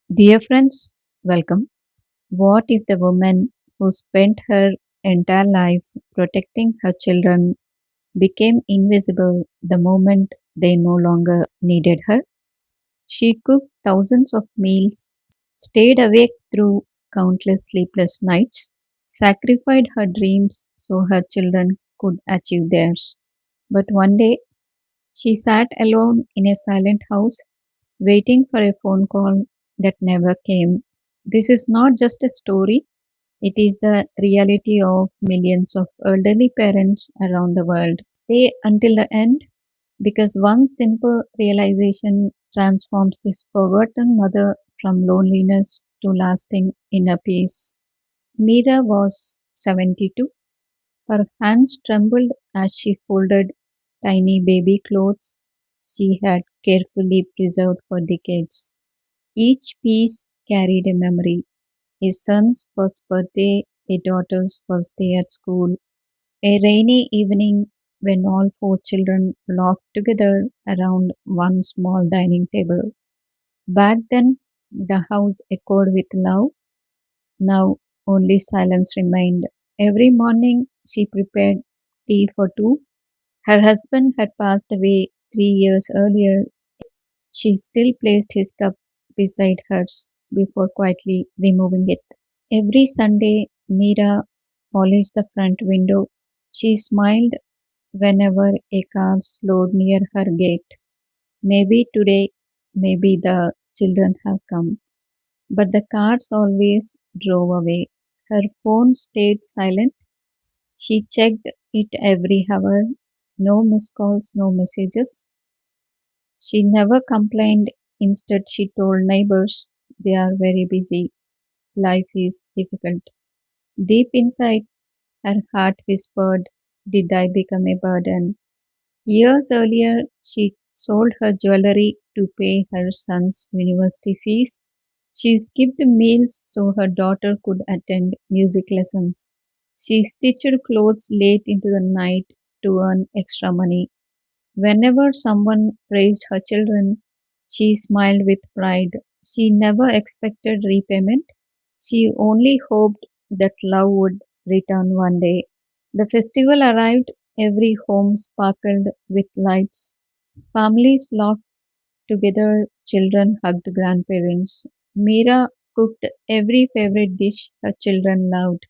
Dear friends, welcome. What if the woman who spent her entire life protecting her children became invisible the moment they no longer needed her? She cooked thousands of meals, stayed awake through countless sleepless nights, sacrificed her dreams so her children could achieve theirs. But one day, she sat alone in a silent house, waiting for a phone call that never came. This is not just a story, it is the reality of millions of elderly parents around the world. Stay until the end because one simple realization transforms this forgotten mother from loneliness to lasting inner peace. Meera was 72. Her hands trembled as she folded tiny baby clothes she had carefully preserved for decades. Each piece carried a memory: a son's first birthday, a daughter's first day at school, a rainy evening when all four children laughed together around one small dining table. Back then, the house echoed with love. Now, only silence remained. Every morning, she prepared tea for two. Her husband had passed away 3 years earlier. She still placed his cup beside hers before quietly removing it. Every Sunday, Meera polished the front window. She smiled whenever a car slowed near her gate. Maybe today, maybe the children have come. But the cars always drove away. Her phone stayed silent. She checked it every hour. No missed calls, no messages. She never complained. Instead, she told neighbors they are very busy. Life is difficult. Deep inside, her heart whispered, did I become a burden? Years earlier, she sold her jewelry to pay her son's university fees. She skipped meals so her daughter could attend music lessons. She stitched clothes late into the night to earn extra money. Whenever someone praised her children, she smiled with pride. She never expected repayment. She only hoped that love would return one day. The festival arrived, every home sparkled with lights. Families laughed together, children hugged grandparents. Meera cooked every favorite dish her children loved.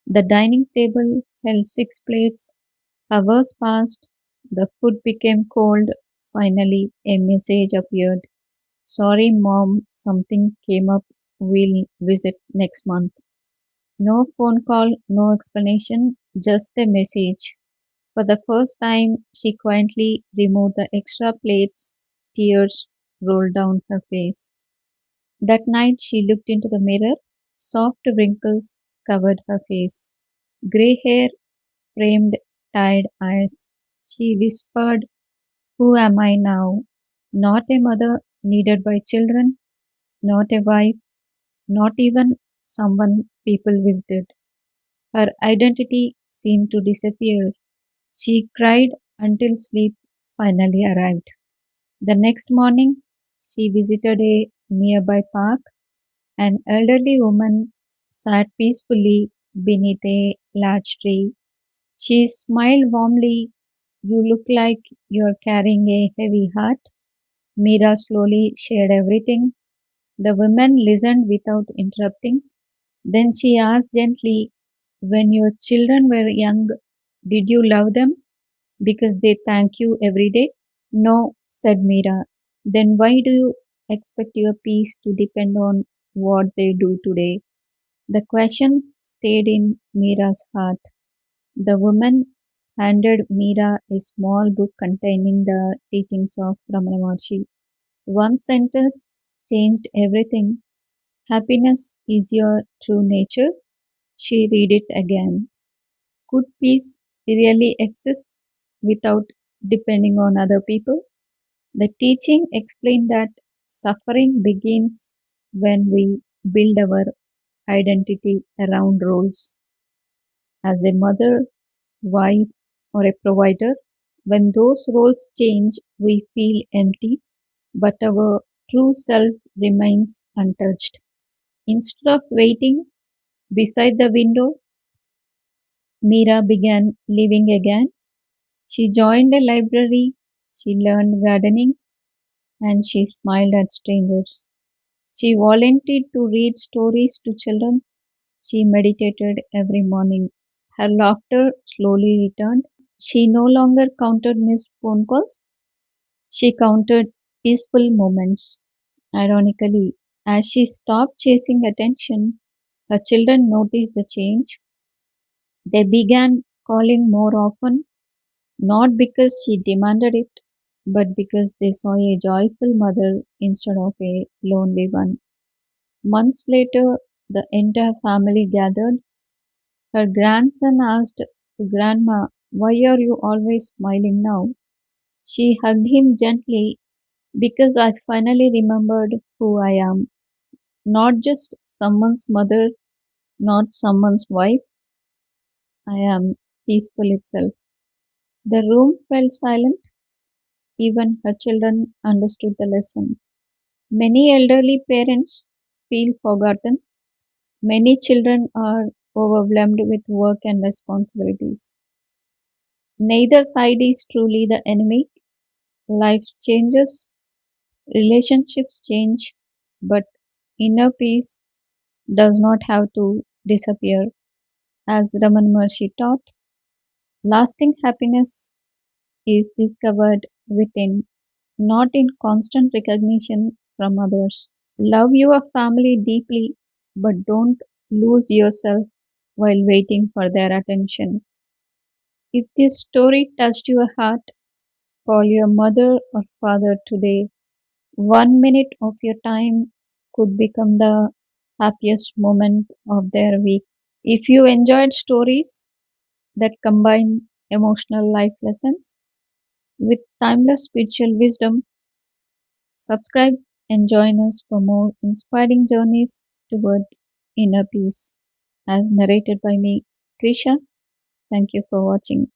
The dining table held six plates. Hours passed, the food became cold. Finally, a message appeared. Sorry, mom, something came up. We'll visit next month. No phone call, no explanation, just a message. For the first time, she quietly removed the extra plates. Tears rolled down her face. That night, she looked into the mirror. Soft wrinkles covered her face. Grey hair framed tired eyes. She whispered, who am I now? Not a mother needed by children, not a wife, not even someone people visited. Her identity seemed to disappear. She cried until sleep finally arrived. The next morning, she visited a nearby park. An elderly woman sat peacefully beneath a large tree. She smiled warmly. You look like you're carrying a heavy heart. Meera slowly shared everything. The woman listened without interrupting. Then she asked gently, when your children were young, did you love them because they thank you every day? No, said Meera. Then why do you expect your peace to depend on what they do today? The question stayed in Meera's heart. The woman handed Meera a small book containing the teachings of Ramana Maharshi. One sentence changed everything. Happiness is your true nature. She read it again. Could peace really exist without depending on other people? The teaching explained that suffering begins when we build our identity around roles as a mother, wife, or a provider. When those roles change, we feel empty, but our true self remains untouched. Instead of waiting beside the window, Meera began living again. She joined a library, she learned gardening, and she smiled at strangers. She volunteered to read stories to children. She meditated every morning. Her laughter slowly returned. She no longer counted missed phone calls. She counted peaceful moments. Ironically, as she stopped chasing attention, her children noticed the change. They began calling more often, not because she demanded it, but because they saw a joyful mother instead of a lonely one. Months later, the entire family gathered. Her grandson asked Grandma, "Why are you always smiling now?" She hugged him gently. "Because I finally remembered who I am. Not just someone's mother, not someone's wife. I am peaceful itself." The room felt silent. Even her children understood the lesson. Many elderly parents feel forgotten. Many children are overwhelmed with work and responsibilities. Neither side is truly the enemy. Life changes, relationships change, but inner peace does not have to disappear. As Raman Maharshi taught, lasting happiness is discovered within, not in constant recognition from others. Love your family deeply, but don't lose yourself while waiting for their attention. If this story touched your heart, call your mother or father today. 1 minute of your time could become the happiest moment of their week. If you enjoyed stories that combine emotional life lessons with timeless spiritual wisdom, subscribe and join us for more inspiring journeys toward inner peace. As narrated by me, Krisha. Thank you for watching.